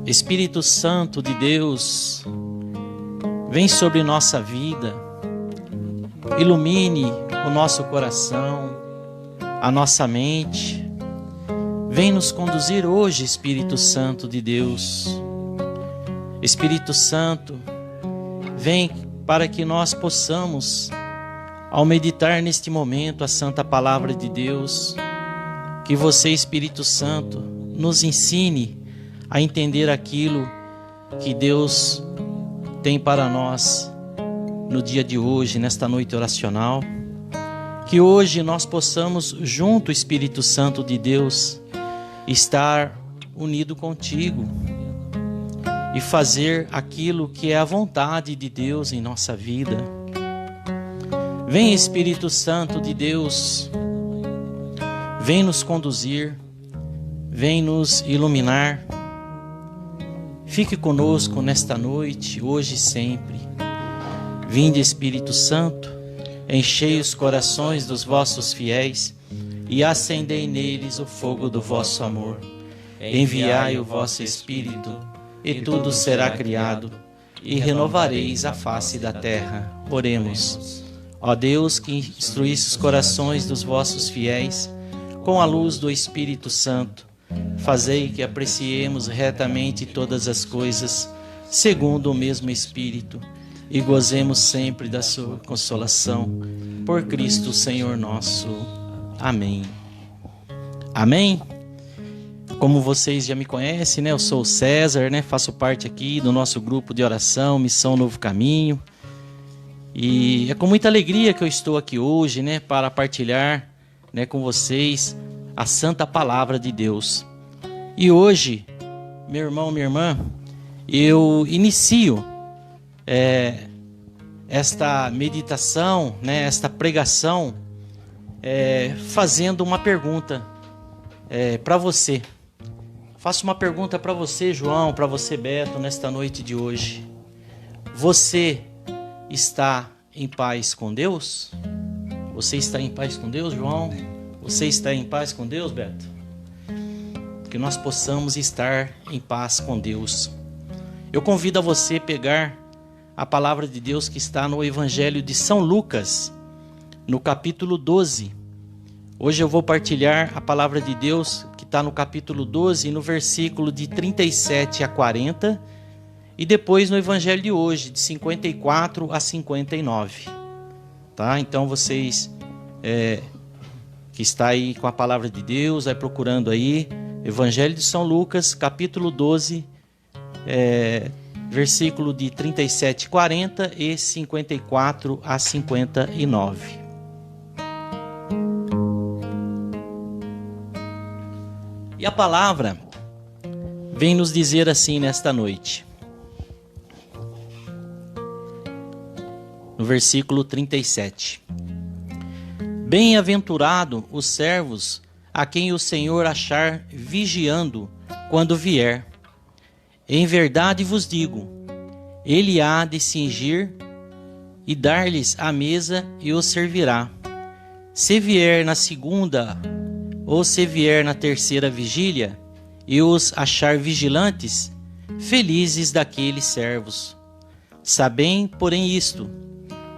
Espírito Santo de Deus, vem sobre nossa vida, ilumine o nosso coração, a nossa mente. Vem nos conduzir hoje, Espírito Santo de Deus. Espírito Santo, vem para que nós possamos, ao meditar neste momento a Santa Palavra de Deus, que você, Espírito Santo, nos ensine a entender aquilo que Deus tem para nós no dia de hoje, nesta noite oracional. Que hoje nós possamos, junto, Espírito Santo de Deus, estar unido contigo e fazer aquilo que é a vontade de Deus em nossa vida. Vem, Espírito Santo de Deus, vem nos conduzir, vem nos iluminar. Fique conosco nesta noite, hoje e sempre. Vinde, Espírito Santo, enchei os corações dos vossos fiéis e acendei neles o fogo do vosso amor. Enviai o vosso Espírito, e tudo será criado, e renovareis a face da terra. Oremos. Ó Deus, que instruísse os corações dos vossos fiéis com a luz do Espírito Santo, fazei que apreciemos retamente todas as coisas, segundo o mesmo Espírito, e gozemos sempre da sua consolação. Por Cristo Senhor nosso. Amém. Amém? Como vocês já me conhecem, né? Eu sou o César, né? Faço parte aqui do nosso grupo de oração, Missão Novo Caminho. E é com muita alegria que eu estou aqui hoje, né? Para partilhar, né, com vocês a Santa Palavra de Deus. E hoje, meu irmão, minha irmã, eu inicio esta meditação, né, esta pregação, fazendo uma pergunta para você. Faço uma pergunta para você, João, para você, Beto, nesta noite de hoje. Você está em paz com Deus? Você está em paz com Deus, João? Você está em paz com Deus, Beto? Que nós possamos estar em paz com Deus. Eu convido a você pegar a palavra de Deus que está no Evangelho de São Lucas, no capítulo 12. Hoje eu vou partilhar a palavra de Deus que está no capítulo 12, no versículo de 37 a 40, e depois no Evangelho de hoje, de 54 a 59. Tá? Então vocês que está aí com a palavra de Deus, vai procurando aí, Evangelho de São Lucas, capítulo 12, versículo de 37 a 40 e 54 a 59. E a palavra vem nos dizer assim nesta noite. No versículo 37. Bem-aventurado os servos a quem o Senhor achar vigiando quando vier. Em verdade vos digo, ele há de cingir e dar-lhes a mesa e os servirá. Se vier na segunda ou se vier na terceira vigília e os achar vigilantes, felizes daqueles servos. Sabem, porém, isto: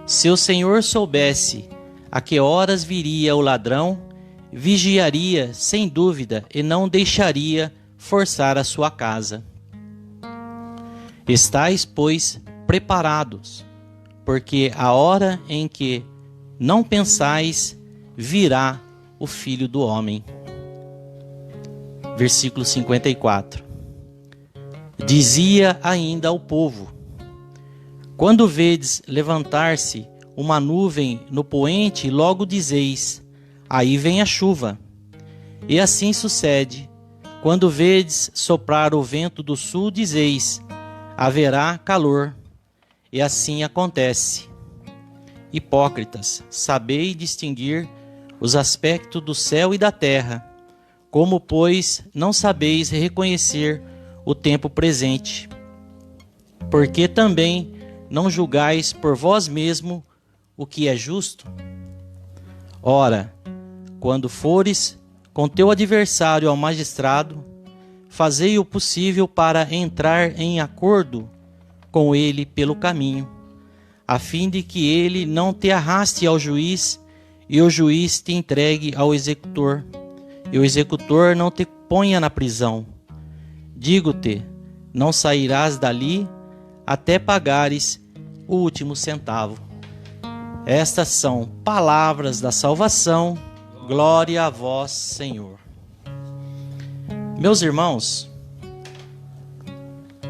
se o Senhor soubesse a que horas viria o ladrão, vigiaria sem dúvida e não deixaria forçar a sua casa. Estais, pois, preparados, porque a hora em que não pensais virá o Filho do Homem. Versículo 54. Dizia ainda ao povo: quando vedes levantar-se uma nuvem no poente, logo dizeis: aí vem a chuva. E assim sucede. Quando vedes soprar o vento do sul, dizeis: haverá calor. E assim acontece. Hipócritas, sabei distinguir os aspectos do céu e da terra. Como, pois, não sabeis reconhecer o tempo presente? Porque também não julgais por vós mesmo o que é justo? Ora, quando fores com teu adversário ao magistrado, fazei o possível para entrar em acordo com ele pelo caminho, a fim de que ele não te arraste ao juiz e o juiz te entregue ao executor, e o executor não te ponha na prisão. Digo-te, não sairás dali até pagares o último centavo. Estas são palavras da salvação. Glória a vós, Senhor. Meus irmãos,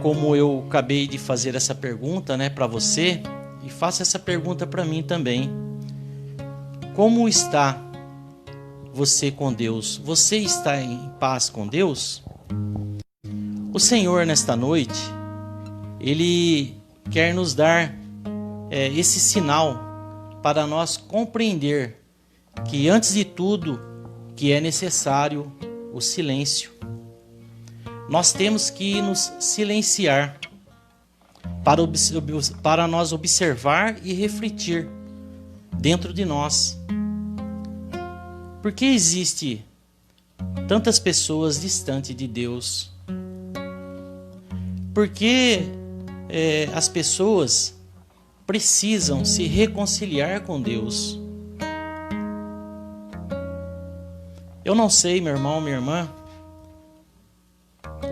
como eu acabei de fazer essa pergunta, para você, e faço essa pergunta para mim também. Como está você com Deus? Você está em paz com Deus? O Senhor, nesta noite, Ele quer nos dar esse sinal para nós compreender que, antes de tudo, que é necessário o silêncio. Nós temos que nos silenciar para nós observar e refletir dentro de nós. Por que existe tantas pessoas distantes de Deus? Por que as pessoas precisam se reconciliar com Deus? Eu não sei, meu irmão, minha irmã,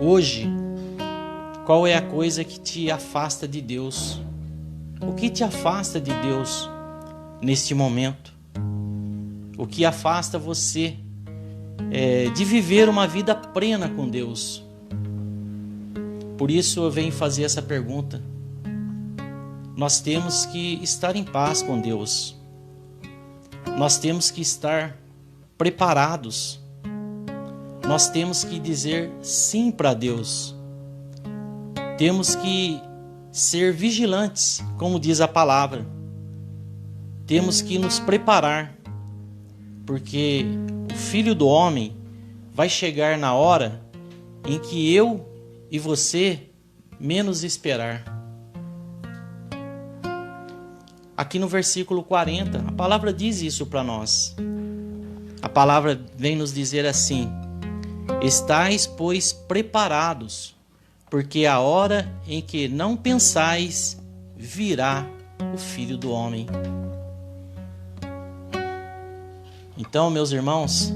hoje, qual é a coisa que te afasta de Deus? O que te afasta de Deus neste momento? O que afasta você de viver uma vida plena com Deus? Por isso eu venho fazer essa pergunta. Nós temos que estar em paz com Deus. Nós temos que estar preparados. Nós temos que dizer sim para Deus. Temos que ser vigilantes, como diz a palavra. Temos que nos preparar, porque o Filho do Homem vai chegar na hora em que eu e você menos esperar. Aqui no versículo 40, a palavra diz isso para nós. A palavra vem nos dizer assim: estais, pois, preparados, porque a hora em que não pensais virá o Filho do Homem. Então, meus irmãos,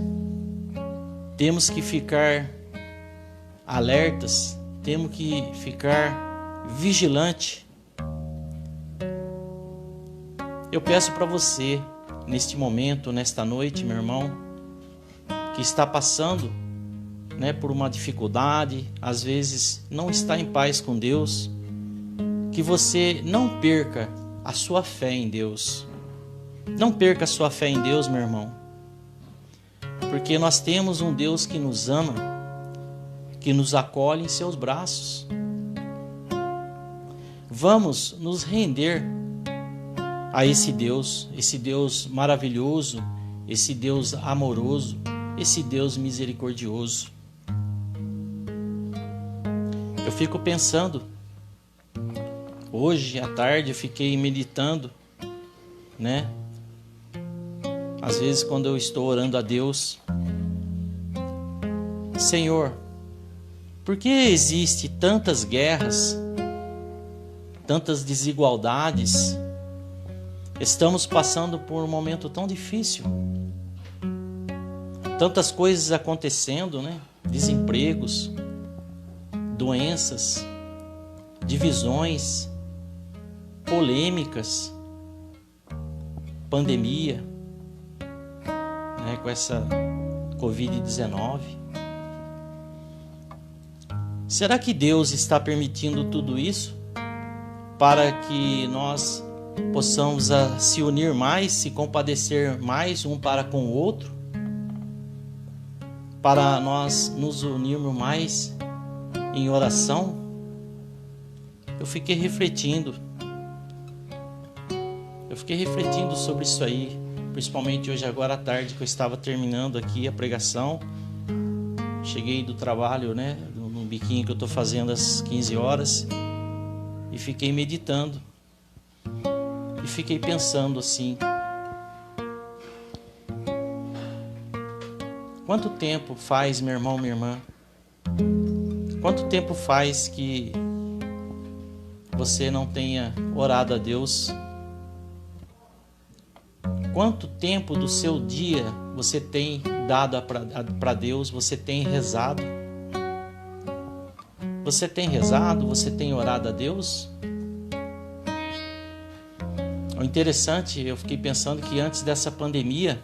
temos que ficar alertas, temos que ficar vigilantes. Eu peço para você, neste momento, nesta noite, meu irmão, que está passando por uma dificuldade, às vezes não está em paz com Deus, que você não perca a sua fé em Deus. Não perca a sua fé em Deus, meu irmão. Porque nós temos um Deus que nos ama, que nos acolhe em seus braços. Vamos nos render a esse Deus maravilhoso, esse Deus amoroso, esse Deus misericordioso. Eu fico pensando, hoje à tarde eu fiquei meditando, Às vezes quando eu estou orando a Deus, Senhor, por que existe tantas guerras, tantas desigualdades? Estamos passando por um momento tão difícil. Tantas coisas acontecendo, Desempregos, doenças, divisões, polêmicas, pandemia, com essa Covid-19. Será que Deus está permitindo tudo isso para que nós possamos se unir mais, se compadecer mais um para com o outro? Para nós nos unirmos mais em oração? Eu fiquei refletindo sobre isso aí, principalmente hoje agora à tarde, que eu estava terminando aqui a pregação. Cheguei do trabalho, no biquinho que eu estou fazendo às 15 horas, e fiquei meditando. E fiquei pensando assim: quanto tempo faz, meu irmão, minha irmã, Quanto tempo faz que você não tenha orado a Deus? Quanto tempo do seu dia você tem dado para Deus? Você tem rezado? Você tem rezado? Você tem orado a Deus? O interessante, eu fiquei pensando que antes dessa pandemia,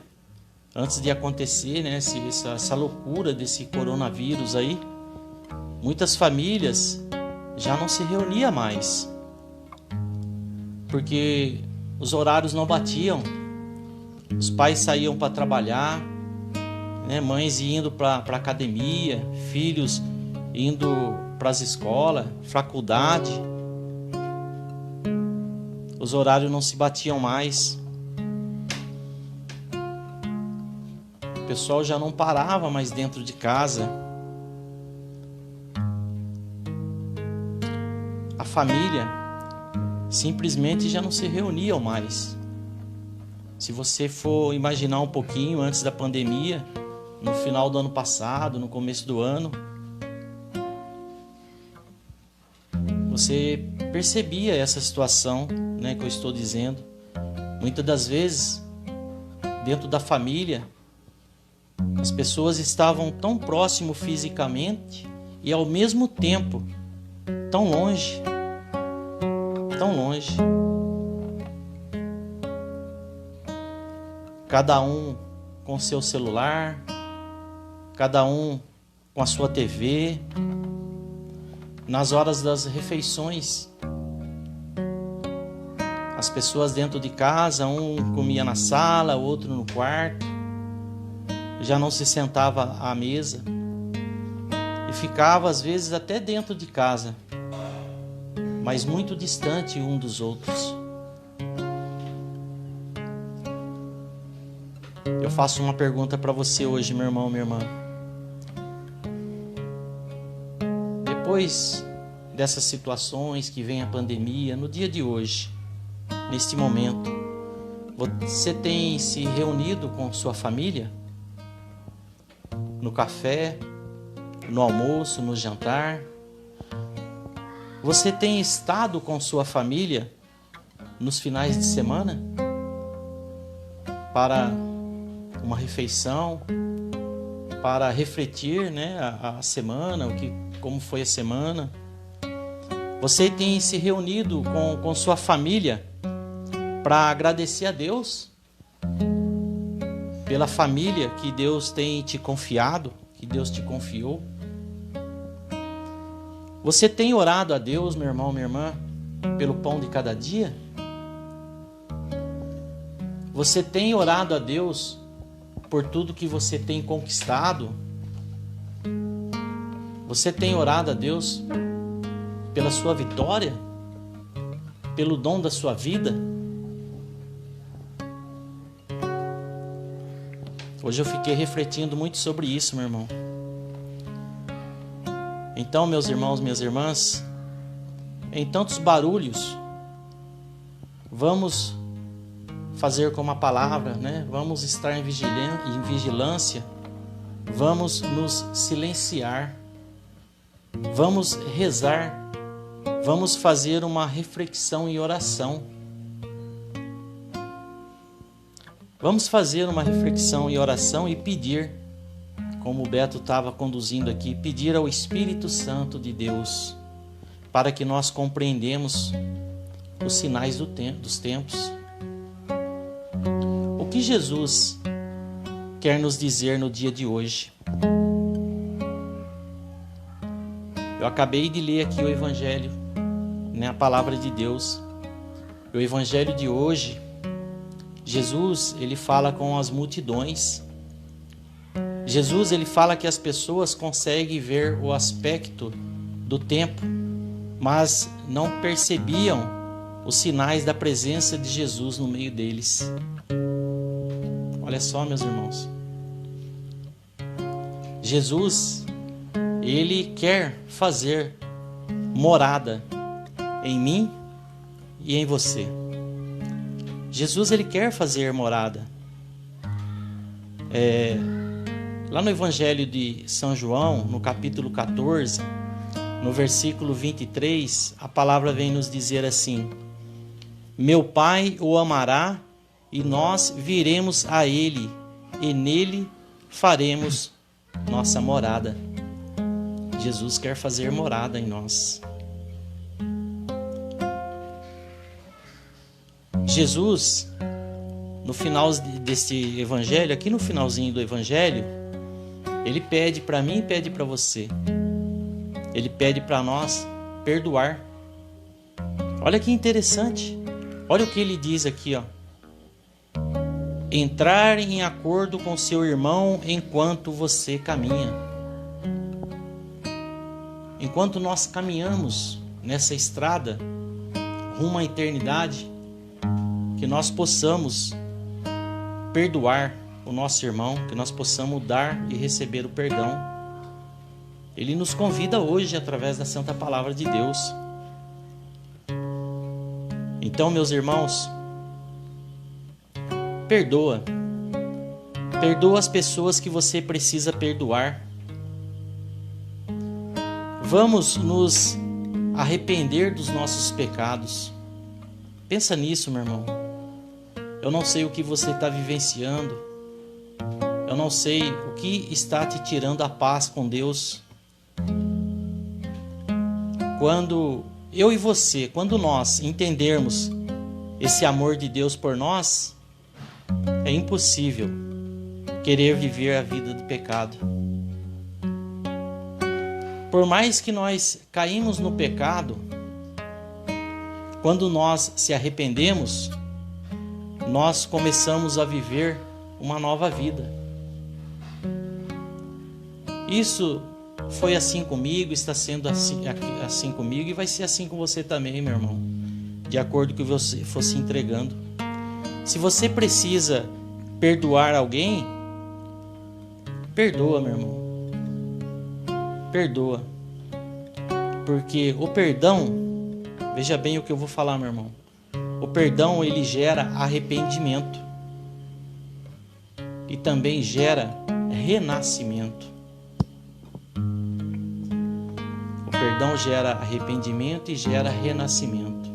antes de acontecer, né, essa loucura desse coronavírus aí, muitas famílias já não se reuniam mais, porque os horários não batiam. Os pais saíam para trabalhar, né, mães indo para academia, filhos indo para as escolas, faculdade. Os horários não se batiam mais. O pessoal já não parava mais dentro de casa. A família simplesmente já não se reuniam mais. Se você for imaginar um pouquinho antes da pandemia, no final do ano passado, no começo do ano, você percebia essa situação, né, que eu estou dizendo. Muitas das vezes, dentro da família, as pessoas estavam tão próximo fisicamente e ao mesmo tempo tão longe, tão longe. Cada um com seu celular, cada um com a sua TV. Nas horas das refeições, as pessoas dentro de casa, um comia na sala, outro no quarto, já não se sentava à mesa e ficava às vezes até dentro de casa, mas muito distante um dos outros. Eu faço uma pergunta para você hoje, meu irmão, minha irmã. Depois dessas situações que vem a pandemia, no dia de hoje, neste momento, você tem se reunido com sua família? No café, no almoço, no jantar? Você tem estado com sua família nos finais de semana? Para uma refeição, para refletir, né, a semana, como foi a semana. Você tem se reunido com sua família para agradecer a Deus pela família que Deus tem te confiado, que Deus te confiou? Você tem orado a Deus, meu irmão, minha irmã, pelo pão de cada dia? Você tem orado a Deus por tudo que você tem conquistado? Você tem orado a Deus pela sua vitória? Pelo dom da sua vida? Hoje eu fiquei refletindo muito sobre isso, meu irmão. Então, meus irmãos, minhas irmãs, em tantos barulhos, vamos fazer como a palavra, né? Vamos estar em vigilância, vamos nos silenciar, vamos rezar, vamos fazer uma reflexão e oração. Vamos fazer uma reflexão e oração e pedir, como o Beto estava conduzindo aqui, pedir ao Espírito Santo de Deus para que nós compreendamos os sinais dos tempos. O que Jesus quer nos dizer no dia de hoje? Eu acabei de ler aqui o Evangelho, né, a palavra de Deus. O Evangelho de hoje, Jesus, ele fala com as multidões. Jesus, ele fala que as pessoas conseguem ver o aspecto do tempo, mas não percebiam os sinais da presença de Jesus no meio deles. Olha só, meus irmãos. Jesus, ele quer fazer morada em mim e em você. Jesus, ele quer fazer morada. Lá no Evangelho de São João, no capítulo 14, no versículo 23, a palavra vem nos dizer assim: meu Pai o amará e nós viremos a Ele e nele faremos nossa morada. Jesus quer fazer morada em nós. Jesus, no final deste evangelho, aqui no finalzinho do evangelho, ele pede para mim e pede para você. Ele pede para nós perdoar. Olha que interessante. Olha o que ele diz aqui, ó. Entrar em acordo com seu irmão enquanto você caminha. Enquanto nós caminhamos nessa estrada rumo à eternidade, que nós possamos perdoar o nosso irmão, que nós possamos dar e receber o perdão. Ele nos convida hoje através da Santa Palavra de Deus. Então, meus irmãos, perdoa. Perdoa as pessoas que você precisa perdoar. Vamos nos arrepender dos nossos pecados. Pensa nisso, meu irmão. Eu não sei o que você está vivenciando. Eu não sei o que está te tirando a paz com Deus. Quando eu e você, quando nós entendermos esse amor de Deus por nós, é impossível querer viver a vida do pecado. Por mais que nós caímos no pecado, quando nós se arrependemos, nós começamos a viver uma nova vida. Isso foi assim comigo, está sendo assim comigo e vai ser assim com você também, meu irmão, de acordo com o que você for se entregando. Se você precisa perdoar alguém, perdoa, meu irmão. Perdoa. Porque o perdão, veja bem o que eu vou falar, meu irmão. O perdão, ele gera arrependimento. E também gera renascimento. O perdão gera arrependimento e gera renascimento.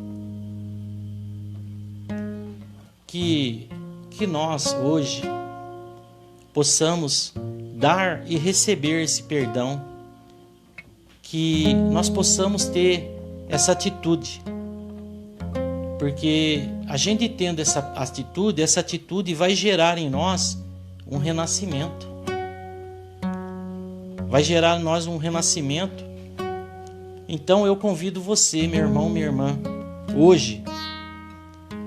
Que nós hoje possamos dar e receber esse perdão. Que nós possamos ter essa atitude. Porque a gente tendo essa atitude vai gerar em nós um renascimento. Vai gerar em nós um renascimento. Então eu convido você, meu irmão, minha irmã, hoje,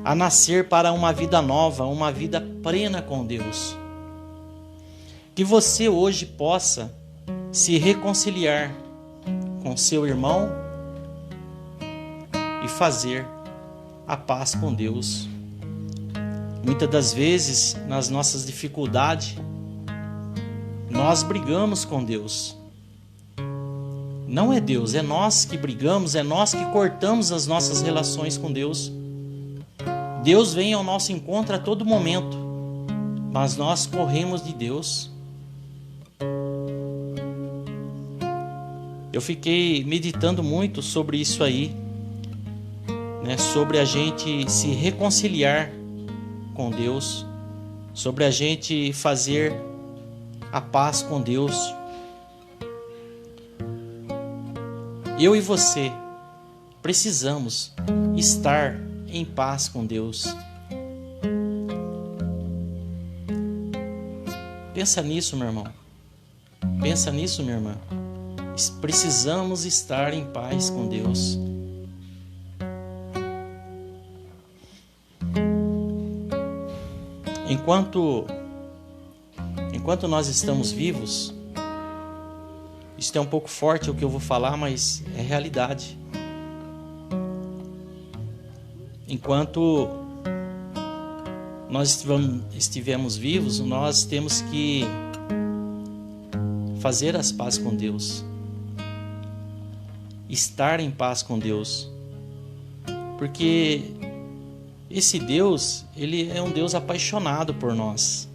a nascer para uma vida nova, uma vida plena com Deus. Que você hoje possa se reconciliar com seu irmão e fazer a paz com Deus. Muitas das vezes, nas nossas dificuldades, nós brigamos com Deus. Não é Deus, é nós que brigamos, é nós que cortamos as nossas relações com Deus. Deus vem ao nosso encontro a todo momento, mas nós corremos de Deus. Eu fiquei meditando muito sobre isso aí, né? Sobre a gente se reconciliar com Deus, sobre a gente fazer a paz com Deus. Eu e você precisamos estar em paz com Deus. Pensa nisso, meu irmão. Pensa nisso, minha irmã. Precisamos estar em paz com Deus. Enquanto nós estamos vivos, isso é um pouco forte o que eu vou falar, mas é realidade. Enquanto nós estivermos vivos, nós temos que fazer as pazes com Deus. Estar em paz com Deus. Porque esse Deus, ele é um Deus apaixonado por nós.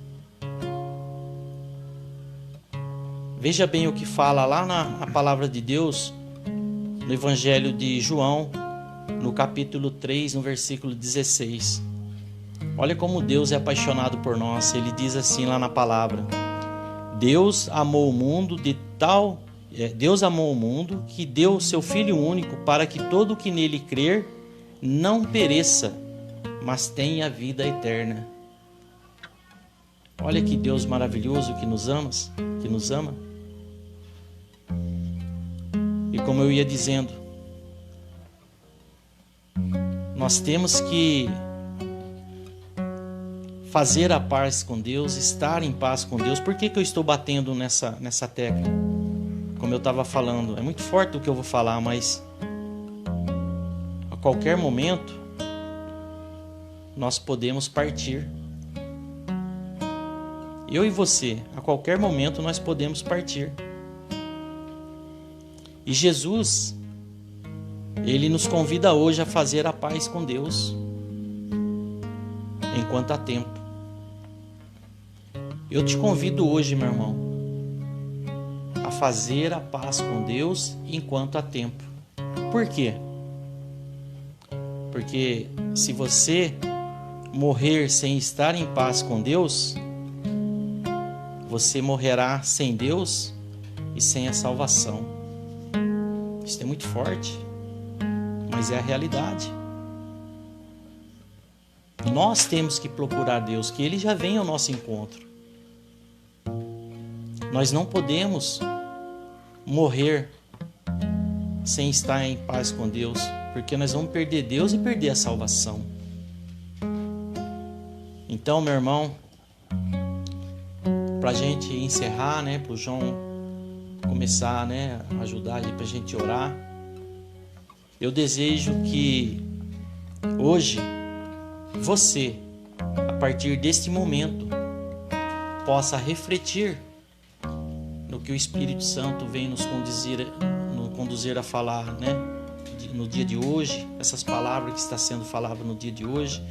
Veja bem o que fala lá na palavra de Deus, no Evangelho de João, no capítulo 3, no versículo 16. Olha como Deus é apaixonado por nós. Ele diz assim lá na palavra: Deus amou o mundo que deu o seu Filho único, para que todo o que nele crer não pereça, mas tenha vida eterna. Olha que Deus maravilhoso que nos ama. E como eu ia dizendo, nós temos que fazer a paz com Deus, estar em paz com Deus. Por que eu estou batendo nessa tecla? Como eu estava falando, é muito forte o que eu vou falar, mas a qualquer momento nós podemos partir. Eu e você, a qualquer momento nós podemos partir. E Jesus, Ele nos convida hoje a fazer a paz com Deus, enquanto há tempo. Eu te convido hoje, meu irmão, a fazer a paz com Deus enquanto há tempo. Por quê? Porque se você morrer sem estar em paz com Deus, você morrerá sem Deus e sem a salvação. Isso é muito forte, mas é a realidade. Nós temos que procurar Deus, que Ele já vem ao nosso encontro. Nós não podemos morrer sem estar em paz com Deus, porque nós vamos perder Deus e perder a salvação. Então, meu irmão, para a gente encerrar, para o João começar a ajudar aí para a gente orar, eu desejo que hoje você, a partir deste momento, possa refletir no que o Espírito Santo vem nos conduzir a falar, no dia de hoje, essas palavras que está sendo faladas no dia de hoje,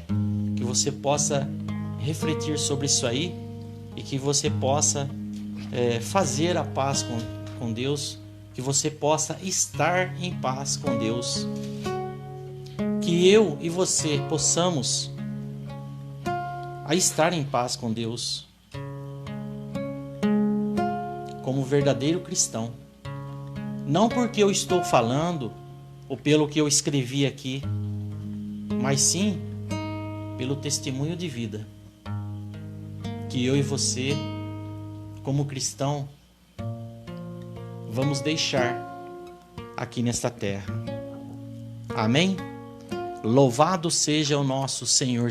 que você possa refletir sobre isso aí e que você possa fazer a paz com Deus, que você possa estar em paz com Deus, que eu e você possamos estar em paz com Deus como verdadeiro cristão, não porque eu estou falando ou pelo que eu escrevi aqui, mas sim pelo testemunho de vida que eu e você, como cristão, vamos deixar aqui nesta terra. Amém? Louvado seja o nosso Senhor